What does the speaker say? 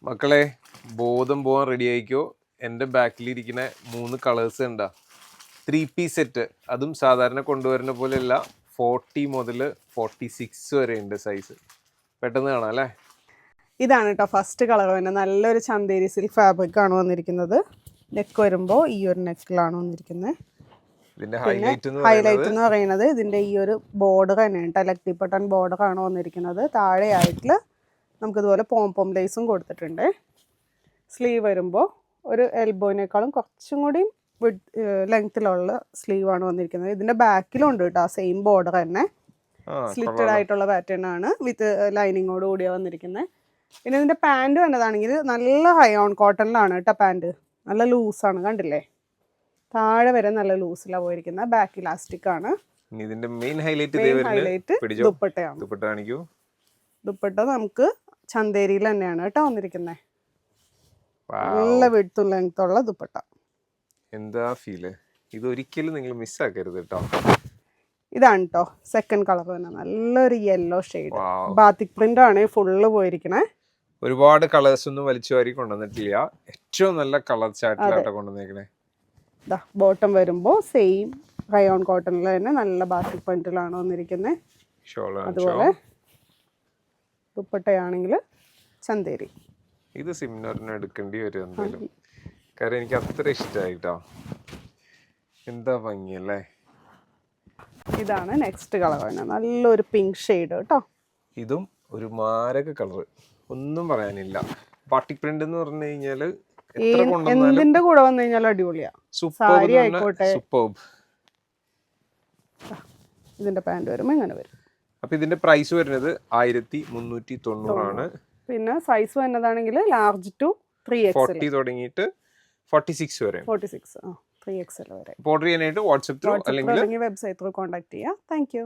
മക്കളെ ബോധം പോകാൻ റെഡി ആയിക്കോ. എൻ്റെ ബാക്കിലിരിക്കുന്ന 3 കളേഴ്സ് ഉണ്ടാ 3-piece സെറ്റ്. അതും സാധാരണ കൊണ്ടുവരുന്ന പോലെയല്ല, 40 മുതൽ 46 വരെ ഉണ്ട് സൈസ്. പെട്ടെന്ന് കാണാം അല്ലേ. ഇതാണ് കേട്ടോ ഫസ്റ്റ് കളർ തന്നെ. നല്ലൊരു ചന്തേരി സിൽക്ക് ഫാബ്രിക് ആണ് വന്നിരിക്കുന്നത്. നെക്ക് വരുമ്പോൾ ഈ ഒരു നെക്കിലാണ് വന്നിരിക്കുന്നത്. ഇതിന്റെ ഹൈലൈറ്റ് എന്ന് പറയുന്നത് ഇതിന്റെ ഈ ഒരു ബോർഡർ തന്നെയാണ് കേട്ടോ. ലക്ടി ബട്ടൺ ബോർഡർ ആണ് വന്നിരിക്കുന്നത്. താഴെയായിട്ട് നമുക്കിതുപോലെ പോം ലേസും കൊടുത്തിട്ടുണ്ട്. സ്ലീവ് വരുമ്പോൾ ഒരു എൽബോയിനേക്കാളും കുറച്ചും കൂടി ലെങ്ത്തിലുള്ള സ്ലീവാണ് വന്നിരിക്കുന്നത്. ഇതിന്റെ ബാക്കിലും ഉണ്ട് കേട്ടോ സെയിം ബോർഡർ തന്നെ. സ്ലിറ്റഡ് ആയിട്ടുള്ള പാറ്റേൺ ആണ് വിത്ത് ലൈനിങ്ങോട് കൂടിയാണ് വന്നിരിക്കുന്നത്. പിന്നെ ഇതിന്റെ പാൻറ് വന്നതാണെങ്കിൽ നല്ല ഹൈ-ഓൺ കോട്ടണിലാണ് കേട്ടോ. പാൻറ് നല്ല ലൂസാണ്, കണ്ടില്ലേ? താഴെ വരെ നല്ല ലൂസിലാണ് പോയിരിക്കുന്നത്. ബാക്ക് ഇലാസ്റ്റിക് ആണ്. ഇതിന്റെ മെയിൻ ഹൈലൈറ്റ് ദുപ്പട്ടയാണ്. ദുപ്പട്ട നമുക്ക് ചന്തേരിയിൽ തന്നെയാണ് കേട്ടോ വന്നിരിക്കുന്നത്. നല്ല വിഡ്ത്തും ലെങ്ത്തുള്ള ദുപ്പട്ട. എന്താ ഫീല്. ഇതൊരിക്കലും നിങ്ങൾ മിസ്സാക്കരുത് കേട്ടോ. ഇതാണ് കേട്ടോ സെക്കൻഡ് കളർ തന്നെ. നല്ലൊരു യെല്ലോ ഷെയ്ഡ് ബാത്തിക് പ്രിന്റ് ആണ് ഫുള്ള് പോയിരിക്കണേ. ഒരുപാട് കളേഴ്സ് ഒന്നും വലിച്ചു വാരി കൊണ്ടുവന്നിട്ടില്ല. ഏറ്റവും നല്ല കളർ ചാർട്ടിലാട്ടോ കൊണ്ടുവന്നേക്കണേ. ബോട്ടം വരുമ്പോൾ സെയിം റയോൺ കോട്ടണിൽ തന്നെ നല്ല ബാത്തിക് പ്രിന്റിലാണ് വന്നിരിക്കുന്നത്. അതുപോലെ ദുപ്പട്ടയാണെങ്കിൽ ചന്തേരി. ഇത് സിംനറിന് എടുക്കേണ്ടി വരും എന്തായാലും, കാരണം എനിക്ക് അത്ര ഇഷ്ടമായിട്ടോ. എന്താ ഭംഗിയല്ലേ. ഇതാണ് നെക്സ്റ്റ് കളർ തന്നെ. നല്ലൊരു പിങ്ക് ഷെയ്ഡ് കേട്ടോ. ഇതും ഒരു മാരക കളർ, ഒന്നും പറയാനില്ല. ബാത്തിക് പ്രിന്റ് എന്ന് പറഞ്ഞു കഴിഞ്ഞാല് എന്തിന്റെ കൂടെ വന്നു കഴിഞ്ഞാൽ അടിപൊളിയാ. സാരി ആയിക്കോട്ടെ. ഇതിന്റെ പാന്റ് വരുമ്പോ ഇങ്ങനെ വരും. അപ്പൊ ഇതിന്റെ പ്രൈസ് വരുന്നത് 1390 ആണ്. പിന്നെ സൈസ് വരുന്നതാണെങ്കിൽ ലാർജ് ടു 3XL 40 തുടങ്ങിയിട്ട് 46 വരെ. 46 3XL വരെ. ഓർഡർ ചെയ്യാനായിട്ട് വാട്സ്ആപ്പ് ത്രൂ അല്ലെങ്കിൽ വെബ്സൈറ്റ് ത്രൂ കോൺടാക്ട് ചെയ്യാം. Thank you.